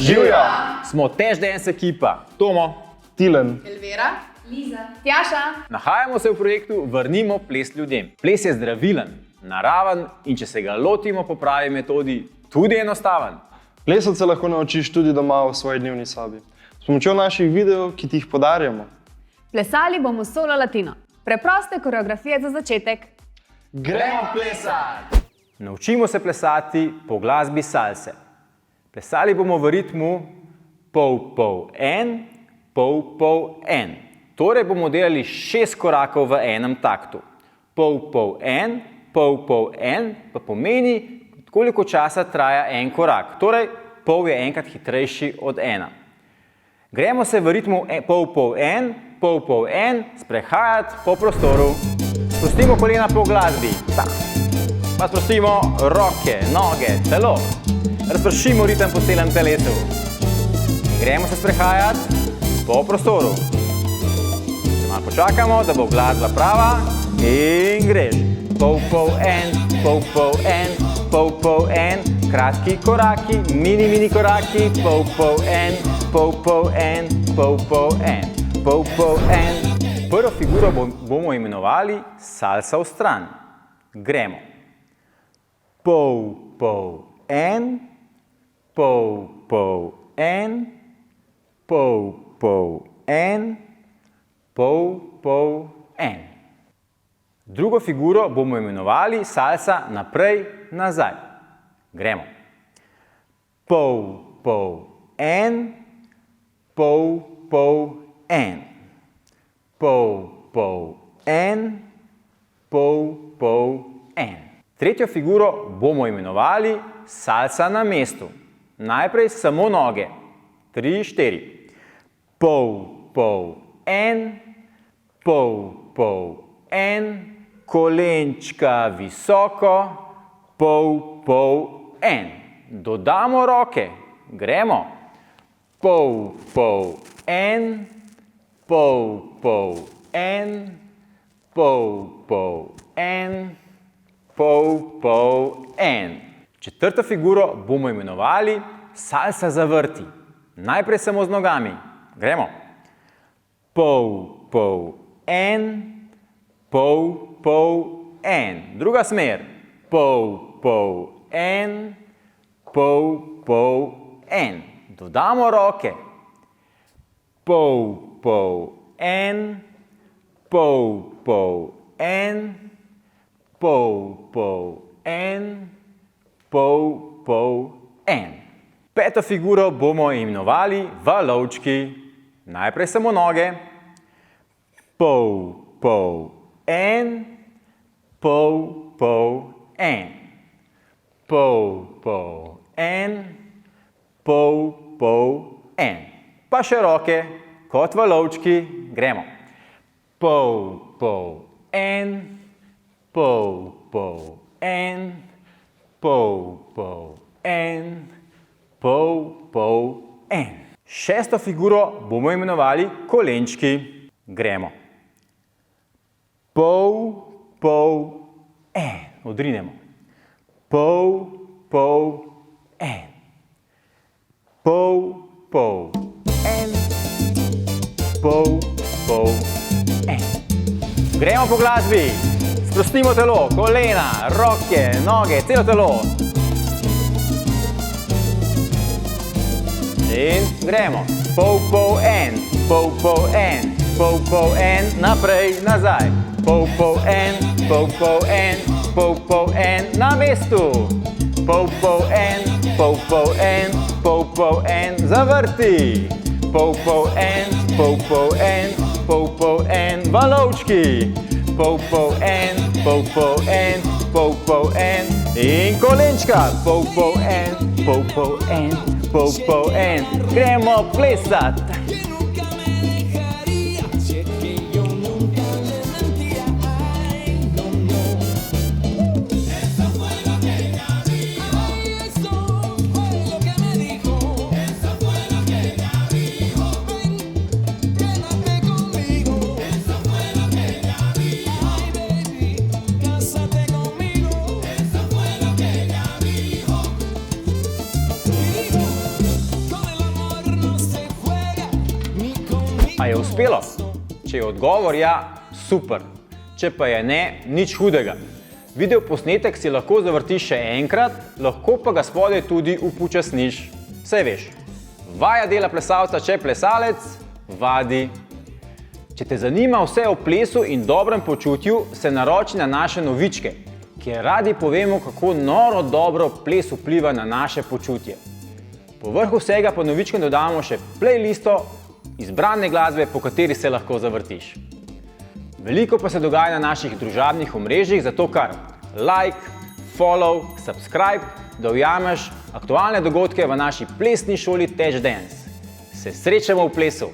Živjo! Smo Tež Dance ekipa. Tomo, Tilen, Elvira, Liza, Tjaša. nahajamo se v projektu Vrnimo ples ljudem. Ples je zdravilen, naraven in če se ga lotimo po pravi metodi, tudi enostaven. plesati se lahko naučiš tudi doma v svoji dnevni sobi. S pomočjo naših videov, ki ti jih podarjamo. Plesali bomo solo latino. Preproste koreografije za začetek. Gremo plesati! Naučimo se plesati po glasbi salse. Plesali bomo v ritmu pol-pol-en, pol-pol-en. Torej bomo delali 6 korakov v enem taktu. Pol-pol-en, pol-pol-en pa pomeni, koliko časa traja en korak. Torej, pol je enkrat hitrejši od ena. Gremo se v ritmu pol-pol-en, pol-pol-en sprehajati po prostoru. Sprostimo kolena po glasbi. Pa sprostimo roke, noge, telo. Razpršimo ritem po celem telesu. Gremo se sprehajati po prostoru. Malo počakamo, da bo glasba prava in greš. Pol-pol-en, pol-pol-en, pol-pol-en, kratki koraki, mini koraki, pol-pol-en, pol-pol-en, pol-pol-en, pol-pol-en. Prvo figuro bomo imenovali salsa v stran. Gremo. Pol-pol-en, pol-pol-en, pol-pol-en, pol-pol-en. Drugo figuro bomo imenovali salsa naprej-nazaj. Gremo. Pol-pol-en, pol-pol-en, pol-pol-en, pol-pol-en. Tretjo figuro bomo imenovali salsa na mestu. Najprej samo noge. 3, 4. Pol-pol-en, pol-pol-en, kolenčka visoko, pol-pol-en. Dodamo roke. Gremo. Pol-pol-en, pol-pol-en, pol-pol-en, pol-pol-en. Četrto figuro bomo imenovali salsa zavrti. Najprej samo z nogami. Gremo. Pol-pol-en, pol-pol-en. Druga smer. Pol-pol-en, pol-pol-en. Dodamo roke. Pol-pol-en, pol-pol-en, pol-pol-en, pol-pol-en. Peto figuro bomo imenovali valovčki. Najprej samo noge. Pol-pol-en, pol-pol-en, pol-pol-en, pol-pol-en. Pa še roke, kot valovčki. Gremo. Pol-pol-en, pol-pol-en, pol-pol-en, pol-pol-en. Šesto figuro bomo imenovali kolenčki. Gremo. Pol-pol-en. Odrinemo. Pol-pol-en. Pol-pol-en. Pol-pol-en. Gremo po glasbi. Sprostimo telo, kolena, roke, noge, celo telo. In gremo. Pol-pol-en, pol-pol-en, pol-pol-en, naprej, nazaj. Pol-pol-en, pol-pol-en, pol-pol-en, na mestu. Pol-pol-en, pol-pol-en, pol-pol-en, zavrti. Pol-pol-en, pol-pol-en, pol-pol-en, valovčki. Pol-pol-en, pol-pol-en, pol-pol-en in kolenčka. Pol-pol-en, pol-pol-en, pol-pol-en. Gremo plesat. A je uspelo? Če je odgovor ja, super. Če pa je ne, nič hudega. Video posnetek si lahko zavrtiš še enkrat, lahko pa ga spodaj tudi upočasniš. Saj veš, vaja dela plesalca, če je plesalec, vadi. Če te zanima vse o plesu in dobrem počutju, se naroči na naše novičke, kjer radi povemo, kako noro dobro ples vpliva na naše počutje. Povrh vsega pa novičkem dodamo še playlisto izbrane glasbe, po kateri se lahko zavrtiš. Veliko pa se dogaja na naših družabnih omrežjih, zato kar like, follow, subscribe, da ujameš aktualne dogodke v naši plesni šoli Teach Dance. Se srečamo v plesu!